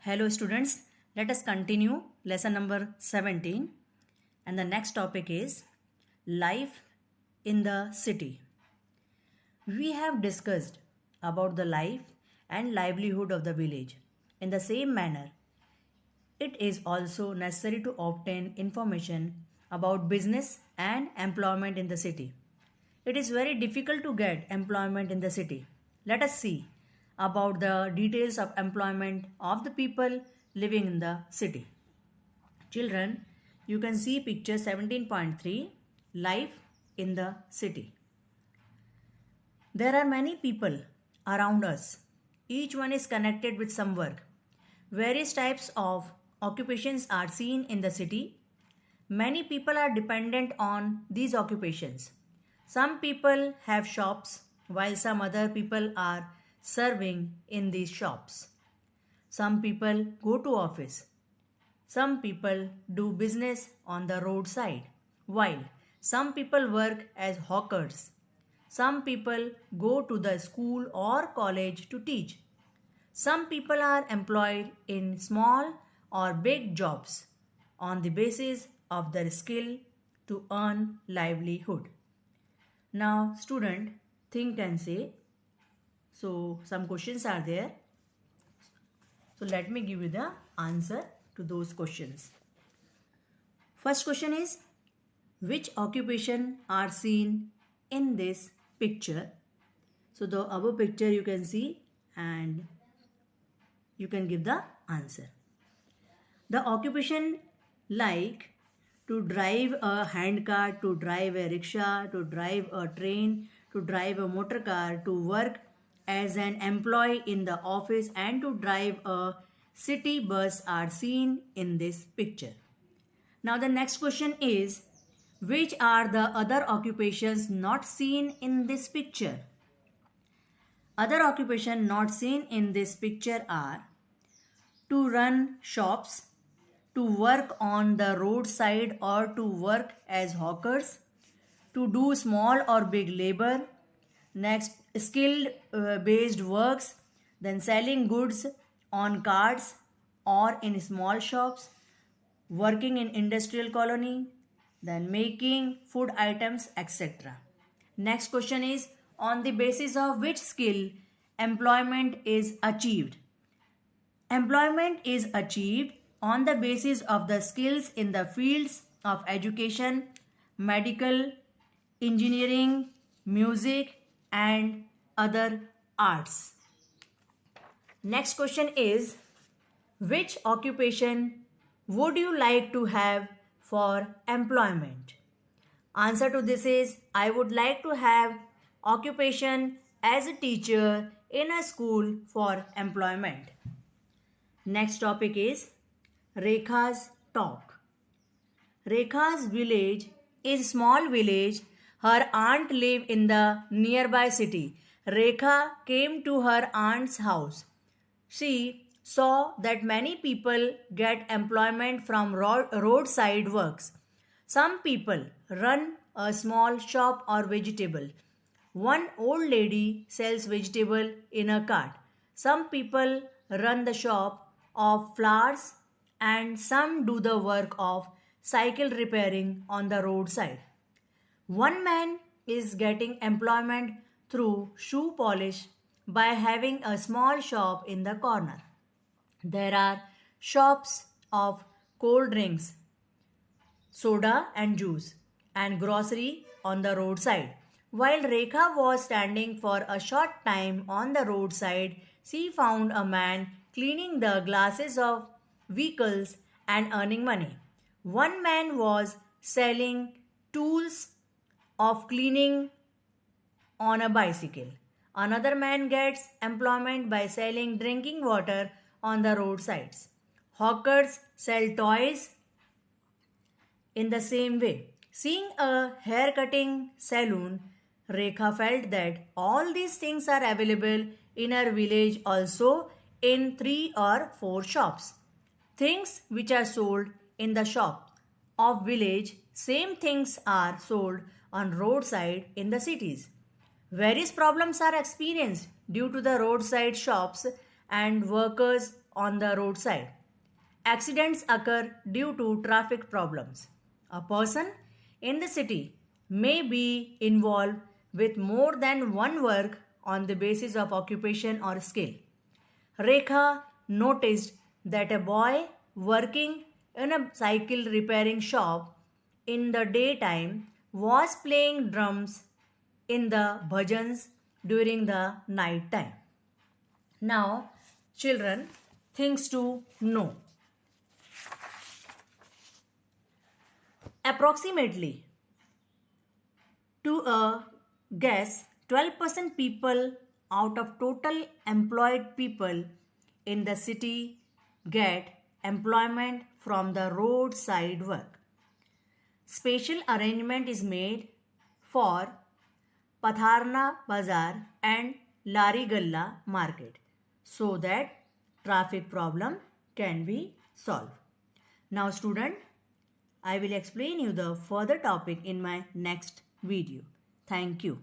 Hello students, let us continue lesson number 17 and the next topic is life in the city. We have discussed about the life and livelihood of the village. In the same manner, it is also necessary to obtain information about business and employment in the city. It is very difficult to get employment in the city. Let us see about the details of employment of the people living in the city. Children, you can see picture 17.3, life in the city. There are many people around us. Each one is connected with some work. Various types of occupations are seen in the city. Many people are dependent on these occupations. Some people have shops while some other people are serving in these shops. Some people go to office. Some people do business on the roadside while some people work as hawkers. Some people go to the school or college to teach. Some people are employed in small or big jobs on the basis of their skill to earn livelihood. Now, student, think and say. So, some questions are there. So, let me give you the answer to those questions. First question is, which occupation are seen in this picture? So, the above picture you can see and you can give the answer. The occupation like to drive a handcart, to drive a rickshaw, to drive a train, to drive a motor car, to work as an employee in the office and to drive a city bus are seen in this picture. Now the next question is, which are the other occupations not seen in this picture? Other occupations not seen in this picture are to run shops, to work on the roadside or to work as hawkers, to do small or big labor, next skilled based works, then selling goods on carts or in small shops, working in industrial colony, then making food items, etc. Next question is, on the basis of which skill employment is achieved? Employment is achieved on the basis of the skills in the fields of education, medical, engineering, music, and other arts. Next question is, which occupation would you like to have for employment? Answer to this is, I would like to have occupation as a teacher in a school for employment. Next topic is Rekha's talk. Rekha's village is a small village. Her aunt lived in the nearby city. Rekha came to her aunt's house. She saw that many people get employment from roadside works. Some people run a small shop or vegetable. One old lady sells vegetable in a cart. Some people run the shop of flowers and some do the work of cycle repairing on the roadside. One man is getting employment through shoe polish by having a small shop in the corner. There are shops of cold drinks, soda and juice, and grocery on the roadside. While Rekha was standing for a short time on the roadside, she found a man cleaning the glasses of vehicles and earning money. One man was selling tools of cleaning on a bicycle. Another man gets employment by selling drinking water on the roadsides. Hawkers sell toys in the same way. Seeing a hair cutting salon, Rekha felt that all these things are available in her village also in 3 or 4 shops. Things which are sold in the shop of village, same things are sold on roadside in the cities. Various problems are experienced due to the roadside shops and workers on the roadside. Accidents occur due to traffic problems. A person in the city may be involved with more than one work on the basis of occupation or skill. Rekha noticed that a boy working in a cycle repairing shop in the daytime was playing drums in the bhajans during the night time. Now, children, things to know. Approximately, to a guess, 12% people out of total employed people in the city get employment from the roadside work. Special arrangement is made for Patharna Bazaar and Larigalla market so that traffic problem can be solved. Now student, I will explain you the further topic in my next video. Thank you.